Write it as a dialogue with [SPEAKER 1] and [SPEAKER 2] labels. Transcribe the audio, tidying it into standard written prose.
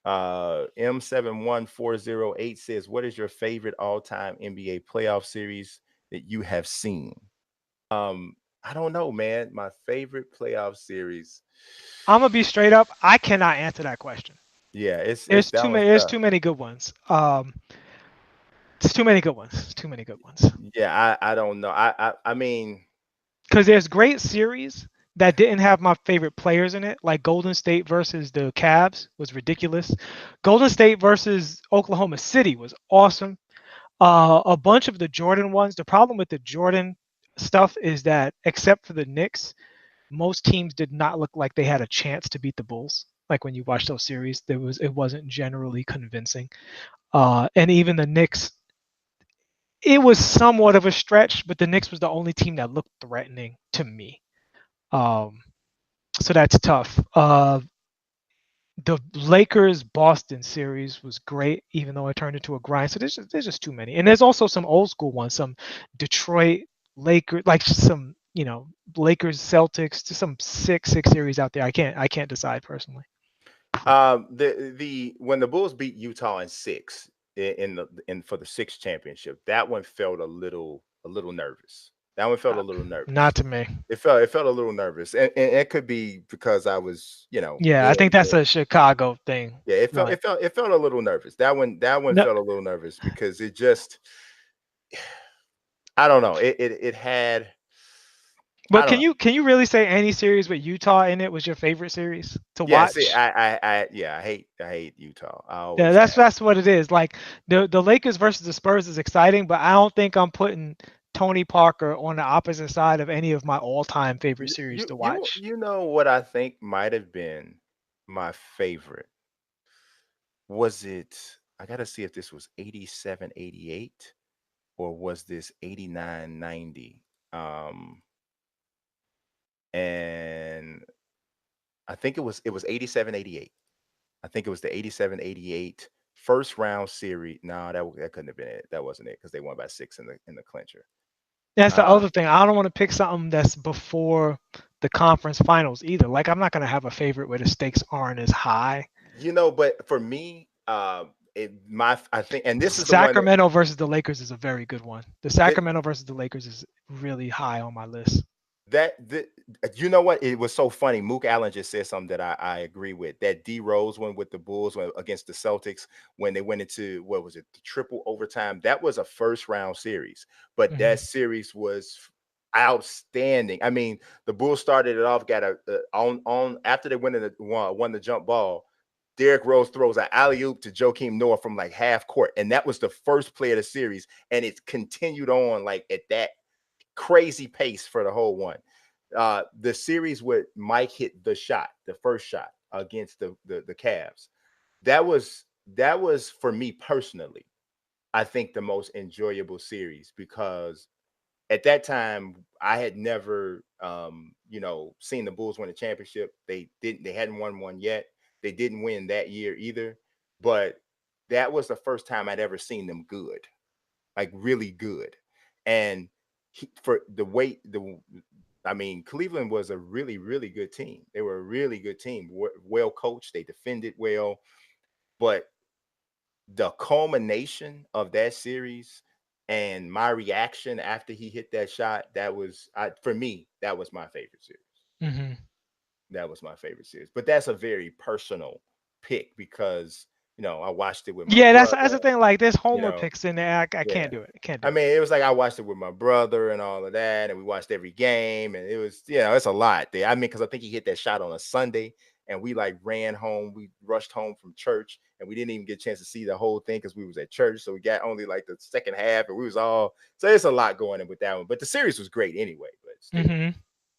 [SPEAKER 1] M71408 says, "What is your favorite all-time NBA playoff series that you have seen?" I don't know, man. My favorite playoff series.
[SPEAKER 2] I'm gonna be straight up. I cannot answer that question.
[SPEAKER 1] Yeah, it's
[SPEAKER 2] There's
[SPEAKER 1] that
[SPEAKER 2] too
[SPEAKER 1] one's
[SPEAKER 2] many. There's
[SPEAKER 1] tough.
[SPEAKER 2] too many good ones. It's too many good ones. Too many good ones.
[SPEAKER 1] Yeah, I don't know. I mean,
[SPEAKER 2] Because there's great series that didn't have my favorite players in it, like Golden State versus the Cavs was ridiculous. Golden State versus Oklahoma City was awesome. A bunch of the Jordan ones. The problem with the Jordan stuff is that, except for the Knicks, most teams did not look like they had a chance to beat the Bulls. Like when you watch those series, it wasn't generally convincing. And even the Knicks, it was somewhat of a stretch, but the Knicks was the only team that looked threatening to me. Um, so that's tough. The Lakers Boston series was great, even though it turned into a grind. So there's just too many, and there's also some old school ones, some Detroit Lakers, like some Lakers Celtics, just some sick series out there. I can't decide personally.
[SPEAKER 1] the when the Bulls beat Utah in six in the in for the sixth championship, that one felt a little nervous. That one felt
[SPEAKER 2] Uh,
[SPEAKER 1] a little nervous.
[SPEAKER 2] Not to me.
[SPEAKER 1] It felt a little nervous, and it could be because I was,
[SPEAKER 2] Yeah, I think that's a Chicago thing.
[SPEAKER 1] yeah, it felt
[SPEAKER 2] Right.
[SPEAKER 1] it felt it felt a little nervous. That one
[SPEAKER 2] No,
[SPEAKER 1] felt a little nervous because it just, I don't know. It had, I
[SPEAKER 2] but
[SPEAKER 1] don't
[SPEAKER 2] can
[SPEAKER 1] know.
[SPEAKER 2] you really say any series with Utah in it was your favorite series to
[SPEAKER 1] Yeah, see,
[SPEAKER 2] watch?
[SPEAKER 1] yeah, I hate Utah. I
[SPEAKER 2] Yeah,
[SPEAKER 1] always
[SPEAKER 2] that's
[SPEAKER 1] have.
[SPEAKER 2] that's what it is. Like the Lakers versus the Spurs is exciting, but I don't think I'm putting Tony Parker on the opposite side of any of my all-time favorite
[SPEAKER 1] You
[SPEAKER 2] series
[SPEAKER 1] you
[SPEAKER 2] to
[SPEAKER 1] you
[SPEAKER 2] watch.
[SPEAKER 1] you know what I think might have been my favorite? Was it, I gotta see if this was 87, 88, or was this 89, 90? And I think it was 87, 88. I think it was the 87, 88 first round series. No, that couldn't have been it. That wasn't it because they won by six in the clincher.
[SPEAKER 2] That's the
[SPEAKER 1] Uh,
[SPEAKER 2] other thing. I don't want to pick something that's before the conference finals either. Like I'm not gonna have a favorite where the stakes aren't as high.
[SPEAKER 1] but for me, I think, and this is the one
[SPEAKER 2] Sacramento versus the Lakers is a very good one. The
[SPEAKER 1] that
[SPEAKER 2] Sacramento versus the Lakers is really high on my list.
[SPEAKER 1] that you know what, it was so funny. Mook Allen just said something that I agree with. That D Rose one with the Bulls against the Celtics, when they went into, what was it, the triple overtime. That was a first round series, but that
[SPEAKER 2] Hmm.
[SPEAKER 1] series was outstanding. I mean, the Bulls started it off, got on after they won the jump ball. Derrick Rose throws an alley oop to Joakim Noah from like half court, and that was the first play of the series, and it continued on like at that crazy pace for the whole one. The series with Mike hit the shot, the first shot against the Cavs. That was for me personally, I think, the most enjoyable series, because at that time I had never seen the Bulls win a championship. They hadn't won one yet. They didn't win that year either. But that was the first time I'd ever seen them good, like really good. And for the weight, I mean, Cleveland was a really, really good team. They were a really good team, well coached. They defended well, but the culmination of that series and my reaction after he hit that shot, for me, that was my favorite series.
[SPEAKER 2] Hmm.
[SPEAKER 1] That was my favorite series. But that's a very personal pick because, I watched it with my
[SPEAKER 2] Yeah,
[SPEAKER 1] brother,
[SPEAKER 2] that's the thing. Like there's
[SPEAKER 1] you
[SPEAKER 2] homer
[SPEAKER 1] know.
[SPEAKER 2] picks in there. I
[SPEAKER 1] Yeah.
[SPEAKER 2] can't do it. I can't
[SPEAKER 1] I
[SPEAKER 2] do it.
[SPEAKER 1] mean, it was like I watched it with my brother and all of that, and we watched every game, and it was, it's a lot there. I mean, because I think he hit that shot on a Sunday, and we like ran home. We rushed home from church, and we didn't even get a chance to see the whole thing because we was at church. So we got only like the second half, and we was all, so it's a lot going in with that one. But the series was great anyway. But still,
[SPEAKER 2] Hmm.